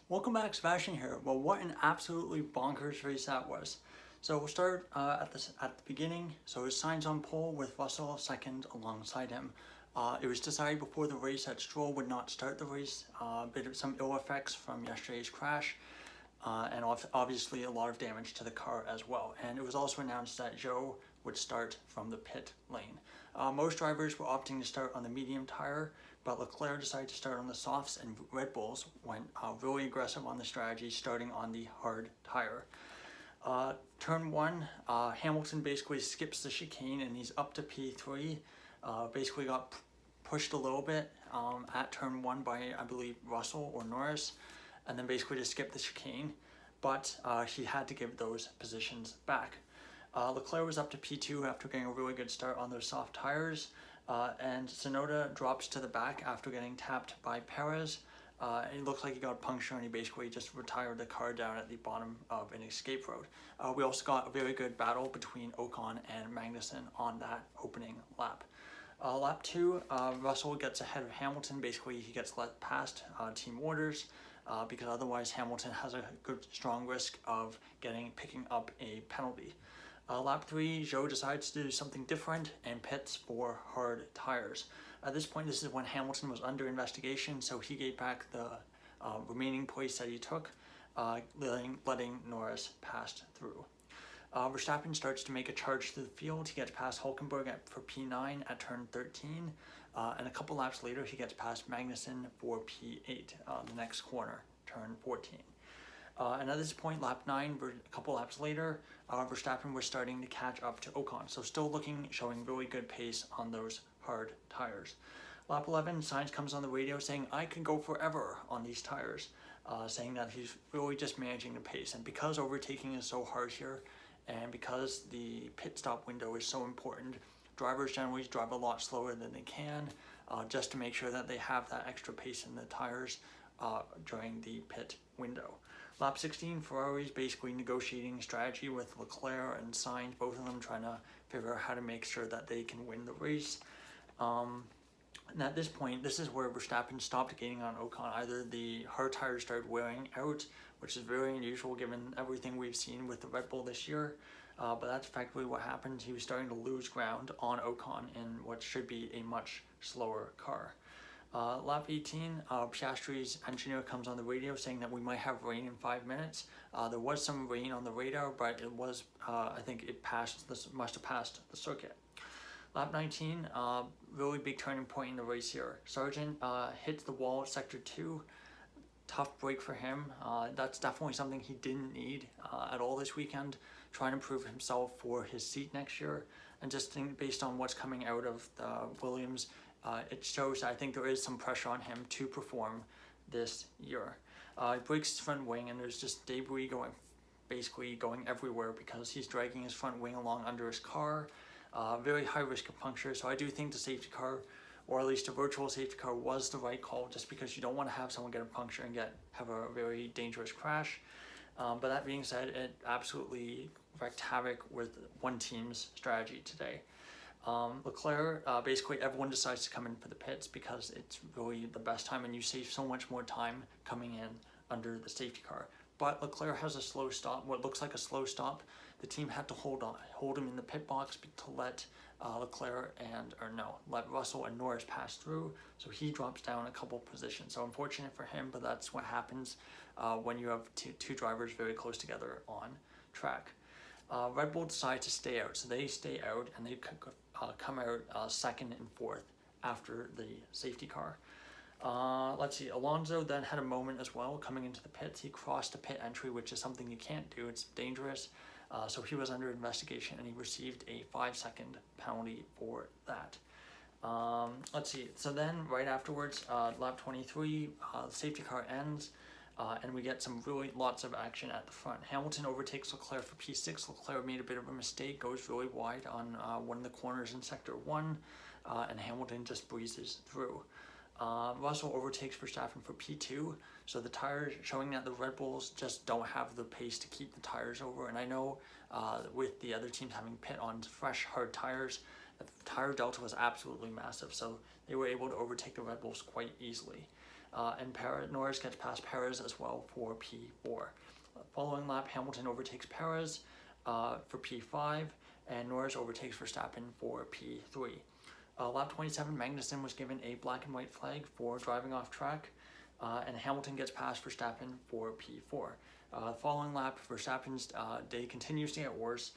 Welcome back, Sebastian here. Well, what an absolutely bonkers race that was. So we'll start at the beginning. So it was Sainz on pole with Russell second alongside him. It was decided before the race that Stroll would not start the race. Bit of some ill effects from yesterday's crash, and obviously a lot of damage to the car as well. And it was also announced that Zhou would start from the pit lane. Most drivers were opting to start on the medium tire, but Leclerc decided to start on the softs, and Red Bulls went really aggressive on the strategy, starting on the hard tire. Turn 1, Hamilton basically skips the chicane and he's up to P3. Basically got pushed a little bit at turn 1 by, I believe, Russell or Norris, and then basically just skipped the chicane, but he had to give those positions back. Leclerc was up to P2 after getting a really good start on those soft tires, and Tsunoda drops to the back after getting tapped by Perez. It looks like he got punctured and he basically just retired the car down at the bottom of an escape road. We also got a very good battle between Ocon and Magnussen on that opening lap. Lap 2, Russell gets ahead of Hamilton. Basically, he gets let past team orders because otherwise Hamilton has a good strong risk of picking up a penalty. Lap 3, Zhou decides to do something different and pits for hard tires. At this point, this is when Hamilton was under investigation, so he gave back the remaining place that he took, letting Norris pass through. Verstappen starts to make a charge to the field. He gets past Hulkenberg for P9 at turn 13, and a couple laps later he gets past Magnussen for P8, the next corner, turn 14. And at this point, lap 9, a couple laps later, Verstappen was starting to catch up to Ocon, so still showing really good pace on those hard tires. Lap 11, Sainz comes on the radio saying, "I can go forever on these tires," saying that he's really just managing the pace. And because overtaking is so hard here, and because the pit stop window is so important, drivers generally drive a lot slower than they can, just to make sure that they have that extra pace in the tires during the pit window. Lap 16, Ferrari's basically negotiating strategy with Leclerc and Sainz, both of them trying to figure out how to make sure that they can win the race. And at this point, this is where Verstappen stopped gaining on Ocon. Either the hard tires started wearing out, which is very unusual given everything we've seen with the Red Bull this year, but that's effectively what happened. He was starting to lose ground on Ocon in what should be a much slower car. Lap 18, Piastri's engineer comes on the radio saying that we might have rain in 5 minutes. There was some rain on the radar, but it was, I think it must have passed the circuit. Lap 19, really big turning point in the race here. Sargent hits the wall at sector 2. Tough break for him. That's definitely something he didn't need at all this weekend. Trying to prove himself for his seat next year. And just think based on what's coming out of Williams, it shows that I think there is some pressure on him to perform this year. He breaks his front wing and there's just debris basically going everywhere because he's dragging his front wing along under his car. Very high risk of puncture, so I do think the safety car, or at least a virtual safety car, was the right call, just because you don't want to have someone get a puncture and have a very dangerous crash. But that being said, it absolutely wreaked havoc with one team's strategy today. Leclerc, basically everyone decides to come in for the pits because it's really the best time and you save so much more time coming in under the safety car. But Leclerc has a slow stop, what looks like a slow stop. The team had to hold him in the pit box to let let Russell and Norris pass through, so he drops down a couple positions. So unfortunate for him, but that's what happens when you have two drivers very close together on track. Red Bull decide to stay out, so they stay out and they come out second and fourth after the safety car. Let's see, Alonso then had a moment as well coming into the pits. He crossed the pit entry, which is something you can't do, it's dangerous. So he was under investigation and he received a 5-second penalty for that. Let's see, so then right afterwards, lap 23, the safety car ends. And we get lots of action at the front. Hamilton overtakes Leclerc for P6. Leclerc made a bit of a mistake, goes really wide on one of the corners in sector 1, and Hamilton just breezes through. Russell overtakes Verstappen for P2, so the tires showing that the Red Bulls just don't have the pace to keep the tires over. And I know with the other teams having pit on fresh hard tires, the tire delta was absolutely massive, so they were able to overtake the Red Bulls quite easily. and Norris gets past Perez as well for P4. Following lap, Hamilton overtakes Perez for P5, and Norris overtakes Verstappen for P3. Lap 27, Magnussen was given a black and white flag for driving off track, and Hamilton gets past Verstappen for P4. Following lap, Verstappen's day continues to get worse.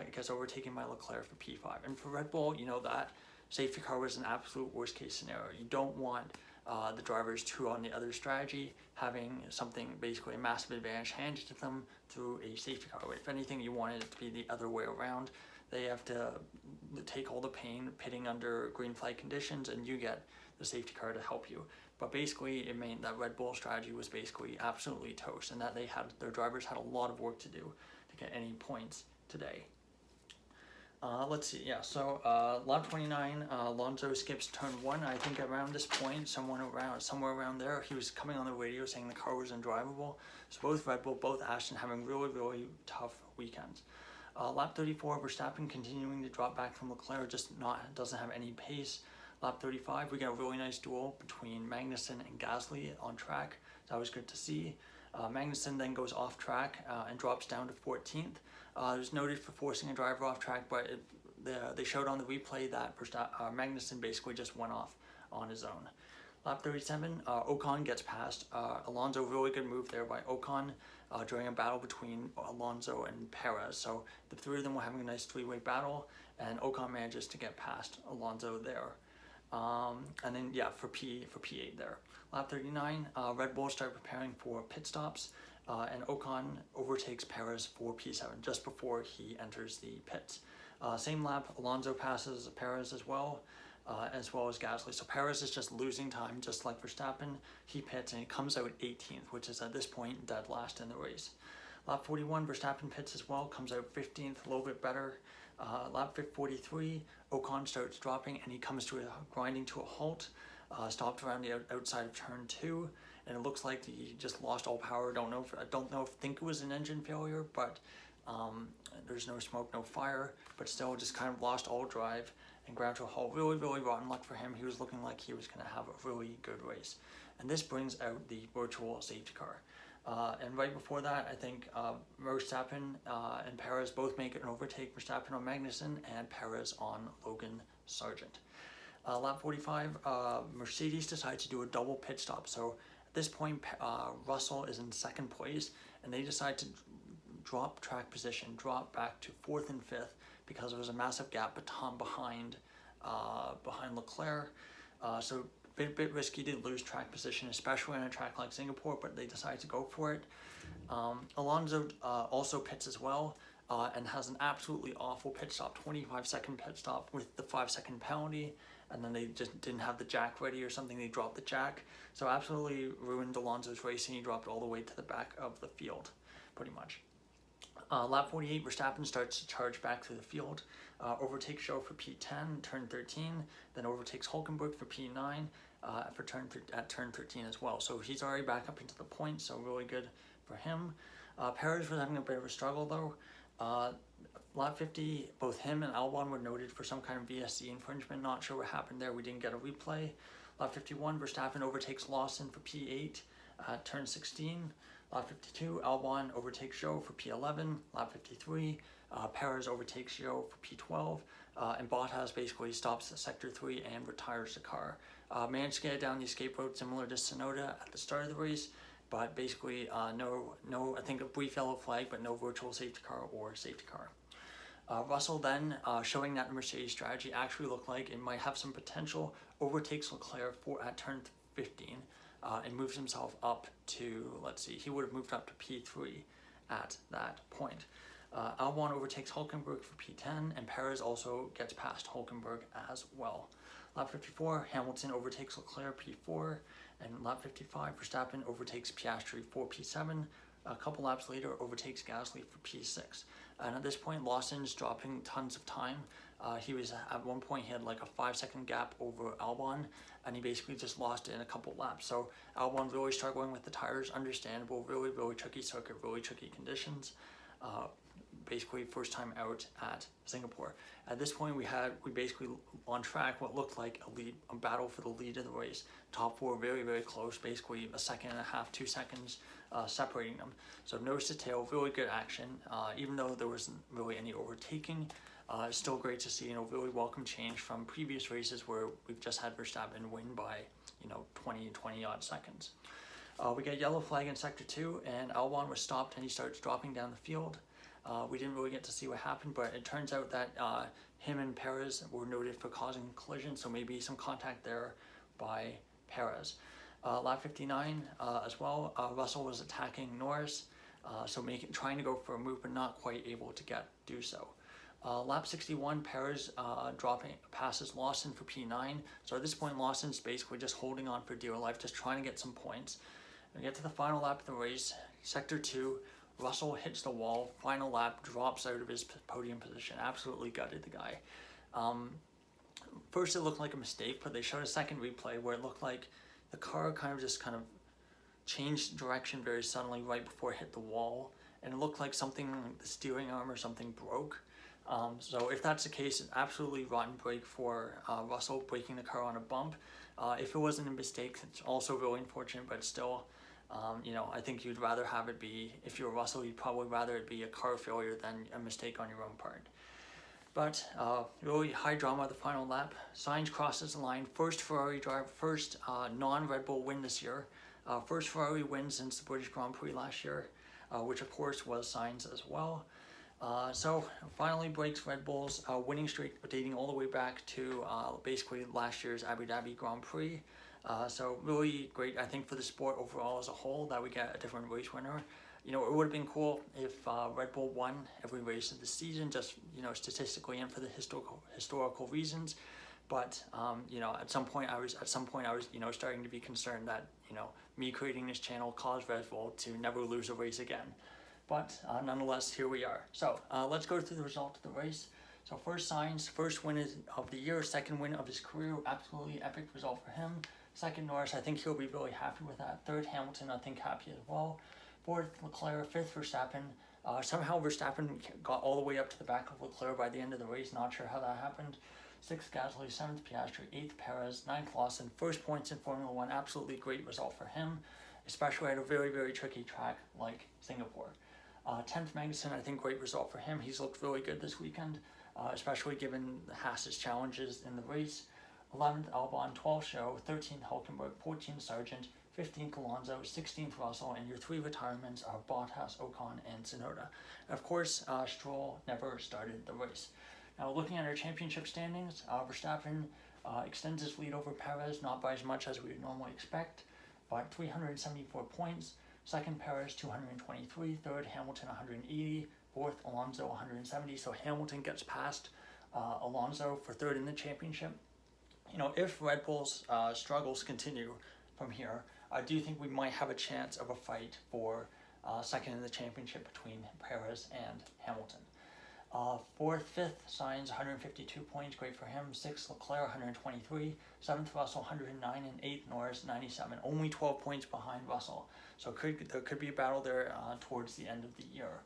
It gets overtaken by Leclerc for P5. And for Red Bull, you know that safety car was an absolute worst case scenario. You don't want the drivers to, on the other strategy, having something, basically a massive advantage handed to them through a safety car. If anything, you want it to be the other way around. They have to take all the pain pitting under green flag conditions, and you get the safety car to help you. But basically, it meant that Red Bull strategy was basically absolutely toast, and that their drivers had a lot of work to do to get any points today. Let's see, yeah, so lap 29, Alonso skips turn 1. I think around this point, somewhere around there, he was coming on the radio saying the car was undrivable. So both Red Bull, both Aston having really, really tough weekends. Lap 34, Verstappen continuing to drop back from Leclerc, doesn't have any pace. Lap 35, we got a really nice duel between Magnussen and Gasly on track. That was good to see. Magnussen then goes off track and drops down to 14th. It was noted for forcing a driver off track, but they showed on the replay that Magnussen basically just went off on his own. Lap 37, Ocon gets past Alonso. Really good move there by Ocon during a battle between Alonso and Perez. So the three of them were having a nice three-way battle, and Ocon manages to get past Alonso there. And then, yeah, for P8 there. Lap 39, Red Bull start preparing for pit stops, and Ocon overtakes Perez for P7 just before he enters the pits. Same lap, Alonso passes Perez as well as Gasly. So Perez is just losing time, just like Verstappen. He pits and he comes out 18th, which is at this point dead last in the race. Lap 41, Verstappen pits as well, comes out 15th, a little bit better. Lap 43, Ocon starts dropping and he comes grinding to a halt, stopped around the outside of turn 2, and it looks like he just lost all power. I think it was an engine failure, but there's no smoke, no fire, but still just kind of lost all drive and ground to a halt. Really, really rotten luck for him. He was looking like he was going to have a really good race. And this brings out the virtual safety car. And right before that, I think Verstappen and Perez both make an overtake. Verstappen on Magnussen and Perez on Logan Sargent. Lap 45, Mercedes decides to do a double pit stop. So at this point, Russell is in second place, and they decide to drop track position, drop back to 4th and 5th, because there was a massive gap behind Leclerc. So bit risky to lose track position, especially on a track like Singapore, but they decided to go for it. Alonso also pits as well, and has an absolutely awful pit stop, 25-second pit stop with the 5-second penalty, and then they just didn't have the jack ready or something. They dropped the jack, so absolutely ruined Alonso's race, and he dropped all the way to the back of the field, pretty much. Lap 48, Verstappen starts to charge back through the field, overtakes Zhou for P10, turn 13, then overtakes Hülkenberg for P9 at turn 13 as well. So he's already back up into the point, so really good for him. Perez was having a bit of a struggle though. Lap 50, both him and Albon were noted for some kind of VSC infringement. Not sure what happened there. We didn't get a replay. Lap 51, Verstappen overtakes Lawson for P8 at turn 16. Lap 52, Albon overtakes Zhou for P11. Lap 53, Perez overtakes Zhou for P12. And Bottas basically stops at sector 3 and retires the car. Managed to get it down the escape road similar to Tsunoda at the start of the race, but basically no, I think a brief yellow flag, but no virtual safety car or safety car. Russell then, showing that the Mercedes strategy actually looked like it might have some potential, overtakes Leclerc at turn 15 and moves himself up to, he would have moved up to P3 at that point. Albon overtakes Hülkenberg for P10, and Perez also gets past Hülkenberg as well. Lap 54, Hamilton overtakes Leclerc P4, and lap 55, Verstappen overtakes Piastri for P7. A couple laps later, overtakes Gasly for P6. And at this point, Lawson's dropping tons of time. He was at one point, he had like a 5-second gap over Albon, and he basically just lost it in a couple laps. So Albon really struggling with the tires, understandable, really, really tricky circuit, really tricky conditions. basically first time out at Singapore. At this point, we basically on track what looked like a battle for the lead of the race. Top four very, very close, basically a second and a half, 2 seconds separating them. So nose to tail, really good action. Even though there wasn't really any overtaking, it's still great to see, really welcome change from previous races where we've just had Verstappen win by, 20 odd seconds. We get yellow flag in sector 2, and Albon was stopped and he starts dropping down the field. We didn't really get to see what happened, but it turns out that him and Perez were noted for causing collision, so maybe some contact there by Perez. Lap 59 as well, Russell was attacking Norris, so trying to go for a move but not quite able to do so. Lap 61, Perez passes Lawson for P9. So at this point, Lawson's basically just holding on for dear life, just trying to get some points. We get to the final lap of the race, sector 2, Russell hits the wall, final lap, drops out of his podium position, absolutely gutted the guy. First it looked like a mistake, but they showed a second replay where it looked like the car kind of changed direction very suddenly right before it hit the wall, and it looked like something, like the steering arm or something broke. So if that's the case, it's absolutely rotten break for Russell, breaking the car on a bump. If it wasn't a mistake, it's also really unfortunate, but still, I think you'd rather have it be, if you're Russell, you'd probably rather it be a car failure than a mistake on your own part. But really high drama at the final lap. Sainz crosses the line, first Ferrari driver, first non-Red Bull win this year, first Ferrari win since the British Grand Prix last year, which of course was Sainz as well. So finally breaks Red Bull's winning streak, dating all the way back to basically last year's Abu Dhabi Grand Prix. So really great, I think, for the sport overall as a whole that we get a different race winner. It would have been cool if Red Bull won every race of the season, just statistically and for the historical reasons. But at some point I was starting to be concerned that me creating this channel caused Red Bull to never lose a race again. But nonetheless, here we are. So let's go through the result of the race. So first Sainz, first win of the year, second win of his career, absolutely epic result for him. Second Norris, I think he'll be really happy with that. Third Hamilton, I think happy as well. Fourth Leclerc, fifth Verstappen. Somehow Verstappen got all the way up to the back of Leclerc by the end of the race, not sure how that happened. Sixth Gasly, seventh Piastri, eighth Perez, ninth Lawson, first points in Formula 1, absolutely great result for him, especially at a very, very tricky track like Singapore. 10th Magnussen, I think great result for him. He's looked really good this weekend, especially given Haas's challenges in the race. 11th Albon, 12th Show, 13th Hulkenberg, 14th Sargent, 15th Alonso, 16th Russell, and your 3 retirements are Bottas, Ocon, and Tsunoda. And of course, Stroll never started the race. Now looking at our championship standings, Verstappen extends his lead over Perez, not by as much as we would normally expect, but 374 points. Second Perez 223, third Hamilton 180, fourth Alonso 170. So Hamilton gets past Alonso for third in the championship. If Red Bull's struggles continue from here, I do think we might have a chance of a fight for second in the championship between Perez and Hamilton. Fourth, fifth, Sainz 152 points, great for him. Sixth, Leclerc 123. Seventh, Russell 109, and eighth, Norris 97. Only 12 points behind Russell, so there could be a battle there towards the end of the year.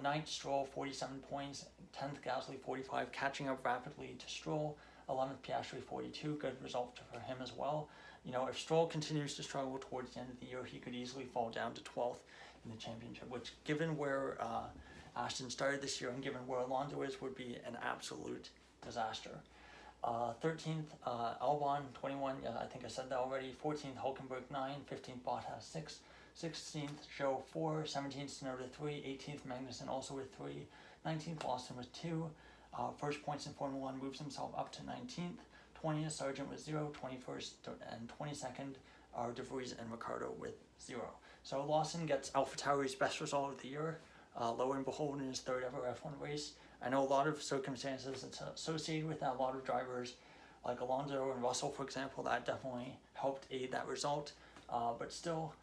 Ninth, Stroll 47 points. 10th, Gasly 45, catching up rapidly to Stroll. 11th, Piastri 42, good result for him as well. If Stroll continues to struggle towards the end of the year, he could easily fall down to 12th in the championship, which, given where Aston started this year and given where Alonso is, would be an absolute disaster. 13th, Albon 21, I think I said that already. 14th, Hulkenberg 9, 15th, Bottas 6, 16th, Zhou 4, 17th, Tsunoda 3, 18th, Magnussen also with 3, 19th, Lawson with 2. First points in Formula 1 moves himself up to 19th. 20th, Sargent with 0, 21st and 22nd are De Vries and Ricciardo with 0. So Lawson gets AlphaTauri's best result of the year. Lo and behold, in his third ever F1 race. I know a lot of circumstances that's associated with that. A lot of drivers like Alonso and Russell, for example, that definitely helped aid that result. But still,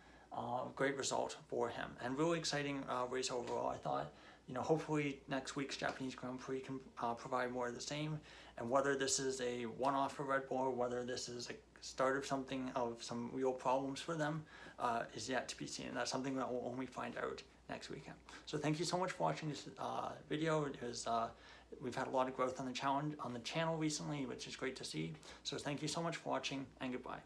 great result for him. And really exciting race overall. I thought, hopefully next week's Japanese Grand Prix can provide more of the same. And whether this is a one-off for Red Bull or whether this is a start of some real problems for them is yet to be seen. And that's something that we'll only find out next weekend. So thank you so much for watching this video. It was, we've had a lot of growth on the channel recently, which is great to see. So thank you so much for watching, and goodbye.